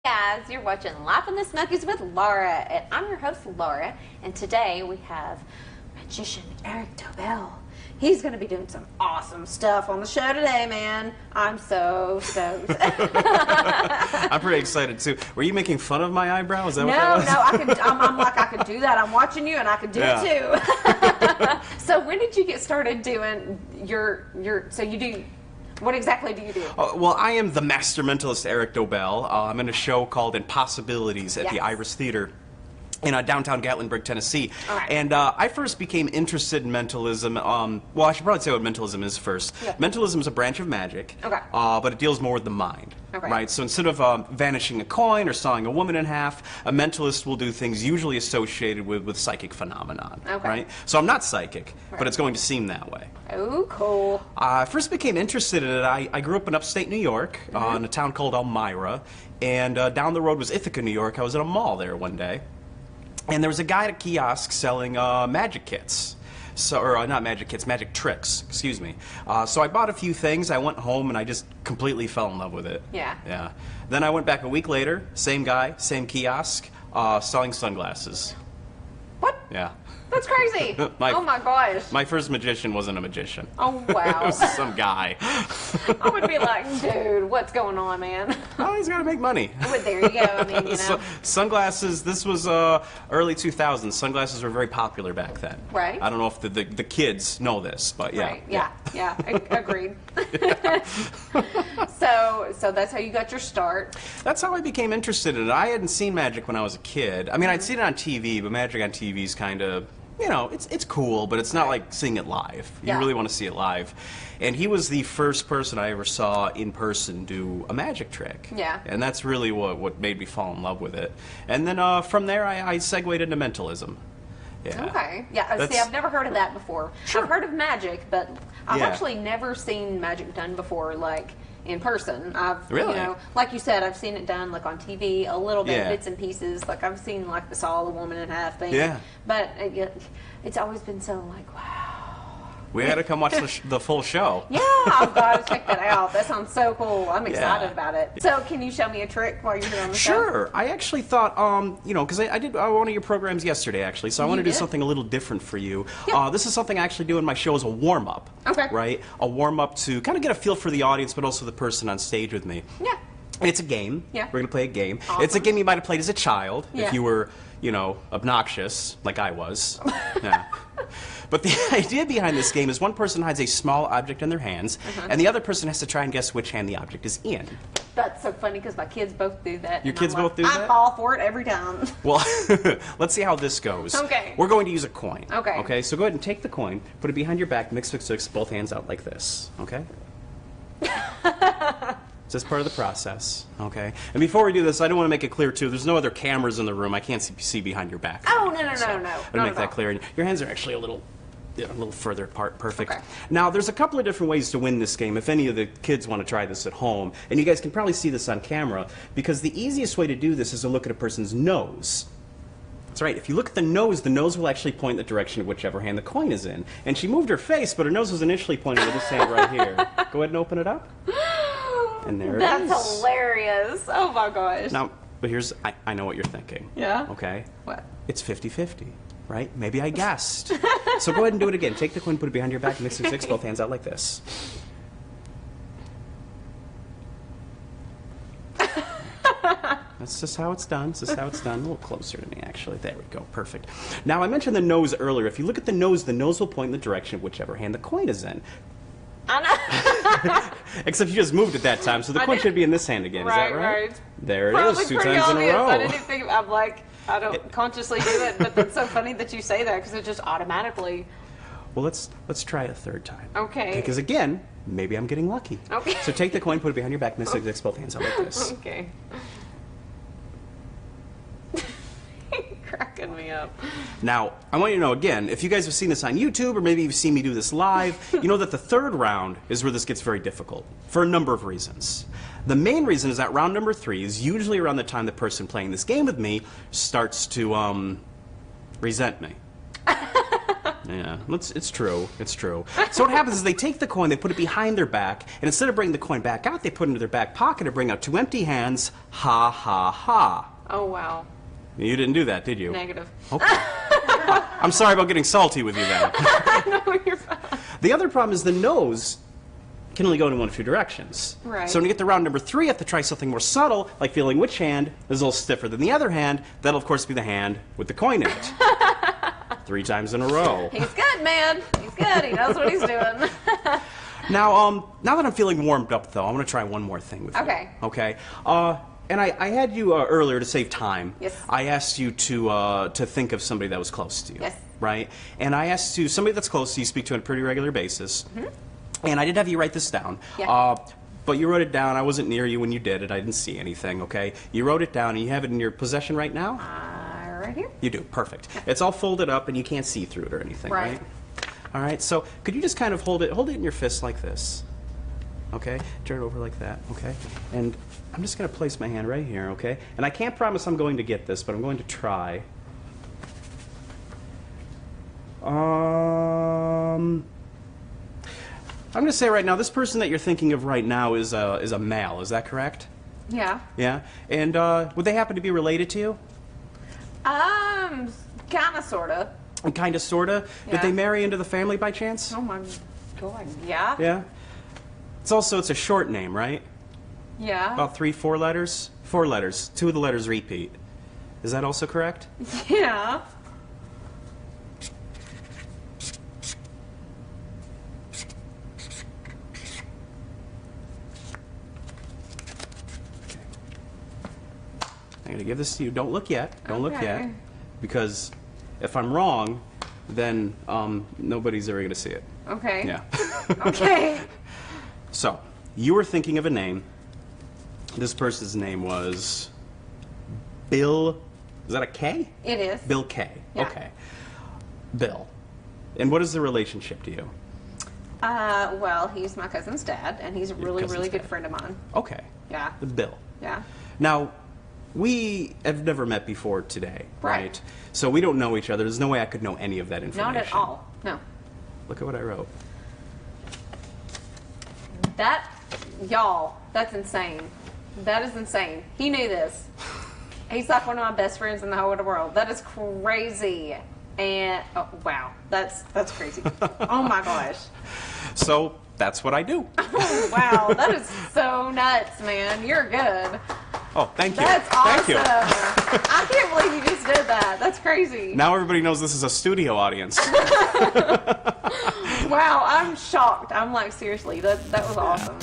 Guys, you're watching Life in the Smokies with Laura, and I'm your host Laura, and today we have magician Erik Dobell. He's going to be doing some awesome stuff on the show today, man. I'm so stoked. I'm pretty excited too. Were you making fun of my eyebrow? Is that what that was? I'm like, I could do that. I'm watching you, and I could do it too. So when did you get started doing what exactly do you do? Well, I am the master mentalist Erik Dobell. I'm in a show called Impossibilities at the Iris Theater in downtown Gatlinburg, Tennessee. Right. And I first became interested in mentalism. Well, I should probably say what mentalism is first. Yeah. Mentalism is a branch of magic, but it deals more with the mind. Okay. Right? So instead of vanishing a coin or sawing a woman in half, a mentalist will do things usually associated with psychic phenomenon. Okay. Right? So I'm not psychic, but it's going to seem that way. Oh, cool. I first became interested in it. I grew up in upstate New York, in a town called Elmira, and down the road was Ithaca, New York. I was at a mall there one day, and there was a guy at a kiosk selling magic kits. Not magic kits, magic tricks, excuse me. So I bought a few things, I went home, and I just completely fell in love with it. Yeah. Yeah. Then I went back a week later, same guy, same kiosk, selling sunglasses. What? Yeah. That's crazy. Oh my gosh. My first magician wasn't a magician. Oh, wow. It was some guy. I would be like, dude, what's going on, man? Oh, he's got to make money. But there you go. I mean, you know. Sunglasses, this was early 2000s. Sunglasses were very popular back then. Right. I don't know if the kids know this, but yeah. Right. Yeah. Agreed. So that's how you got your start. That's how I became interested in it. I hadn't seen magic when I was a kid. I mean, I'd seen it on TV, but magic on TV is kind of, you know, it's cool, but it's not like seeing it live. You really want to see it live. And he was the first person I ever saw in person do a magic trick. Yeah. And that's really what made me fall in love with it. And then from there, I segued into mentalism. Yeah. Okay. Yeah. See, I've never heard of that before. Sure. I've heard of magic, but I've actually never seen magic done before, like in person. Really? You know, like you said, I've seen it done like on TV, a little bit, Yeah. bits and pieces. Like I've seen like the saw the woman in half thing. Yeah. But it's always been so like, wow. We had to come watch the full show. Yeah, I've got to check that out. That sounds so cool. I'm excited about it. So, can you show me a trick while you're here on the show? Sure. I actually thought, you know, because I did one of your programs yesterday, actually, so I want to do something a little different for you. Yeah. This is something I actually do in my show as a warm-up. Okay. Right? A warm-up to kind of get a feel for the audience, but also the person on stage with me. Yeah. It's a game. Yeah. We're going to play a game. Awesome. It's a game you might have played as a child Yeah. if you were, you know, obnoxious, like I was. Yeah. But the idea behind this game is one person hides a small object in their hands, and the other person has to try and guess which hand the object is in. That's so funny because my kids both do that. Your and kids I'm both do I that? fall for it every time. Well, let's see how this goes. Okay. We're going to use a coin. Okay. Okay, so go ahead and take the coin, put it behind your back, mix, both hands out like this. Okay? It's just part of the process. Okay? And before we do this, I do want to make it clear, too, there's no other cameras in the room. I can't see behind your back. Oh, no. To make that clear. And your hands are actually a little further apart. Perfect. Okay. Now, there's a couple of different ways to win this game if any of the kids want to try this at home. And you guys can probably see this on camera, because the easiest way to do this is to look at a person's nose. That's right. If you look at the nose will actually point the direction of whichever hand the coin is in. And she moved her face, but her nose was initially pointing to this hand right here. Go ahead and open it up. And there it is. That's hilarious. Oh, my gosh. Now, but I know what you're thinking. Yeah? Okay? What? It's 50-50, right? Maybe I guessed. So go ahead and do it again. Take the coin, put it behind your back, mix both hands out like this. That's just how it's done. This is how it's done. A little closer to me, actually. There we go. Perfect. Now, I mentioned the nose earlier. If you look at the nose will point in the direction of whichever hand the coin is in. I know. Except you just moved at that time, so the coin should be in this hand again. Right, is that right? right. There it Probably is, 2 pretty times obvious. in a row. I didn't even think. I'm like, I don't consciously do it, but that's so funny that you say that because it just automatically. Well, let's try a third time. Okay. Because again, maybe I'm getting lucky. Okay. So take the coin, put it behind your back, mix both hands out like this. Okay. Cracking me up. Now, I want you to know again, if you guys have seen this on YouTube or maybe you've seen me do this live, you know that the third round is where this gets very difficult for a number of reasons. The main reason is that round number 3 is usually around the time the person playing this game with me starts to resent me. Yeah, it's true. It's true. So what happens is they take the coin, they put it behind their back, and instead of bringing the coin back out, they put it into their back pocket and bring out 2 empty hands. Ha, ha, ha. Oh, wow. You didn't do that, did you? Negative. Okay. I'm sorry about getting salty with you then. No, you're fine. The other problem is the nose can only go in one of 2 directions. Right. So when you get to round number 3, you have to try something more subtle, like feeling which hand is a little stiffer than the other hand. That'll, of course, be the hand with the coin in it. 3 times in a row. He's good, man. He's good. He knows what he's doing. Now that I'm feeling warmed up, though, I'm going to try one more thing with Okay. you. Okay. And I had you earlier to save time. Yes. I asked you to think of somebody that was close to you. Yes. Right? And I asked you somebody that's close to you, speak to on a pretty regular basis. Mm-hmm. And I did have you write this down. Yeah. But you wrote it down. I wasn't near you when you did it. I didn't see anything, okay? You wrote it down, and you have it in your possession right now? Right here. You do. Perfect. It's all folded up, and you can't see through it or anything, right? All right. So could you just kind of hold it in your fist like this? Okay? Turn it over like that, okay? And I'm just going to place my hand right here, okay? And I can't promise I'm going to get this, but I'm going to try. I'm going to say right now, this person that you're thinking of right now is a male. Is that correct? Yeah. Yeah? And would they happen to be related to you? Kinda, sorta. Kinda, sorta? Yeah. Did they marry into the family by chance? Oh my God. Yeah. Yeah? It's a short name, right? Yeah. About 3, 4 letters? 4 letters. 2 of the letters repeat. Is that also correct? Yeah. I'm going to give this to you. Don't look yet. Don't look Okay. yet. Because if I'm wrong, then nobody's ever going to see it. Okay. Yeah. Okay. So, you were thinking of a name. This person's name was Bill. Is that a K? It is. Bill K. Yeah. Okay. Bill. And what is the relationship to you? Well, he's my cousin's dad, and he's a really, cousin's really good dad. friend of mine. Okay. Yeah. Bill. Yeah. Now, we have never met before today, Right. right? So we don't know each other. There's no way I could know any of that information. Not at all. No. Look at what I wrote. Y'all, that's insane. That is insane. He knew this. He's like one of my best friends in the whole world. That is crazy. And, oh, wow, that's crazy. Oh my gosh. So that's what I do. Oh, wow, that is so nuts, man. You're good. Oh, thank you. That's awesome. Thank you. I can't believe you just did that. That's crazy. Now everybody knows this is a studio audience. Wow, I'm shocked. I'm like, seriously, that was awesome.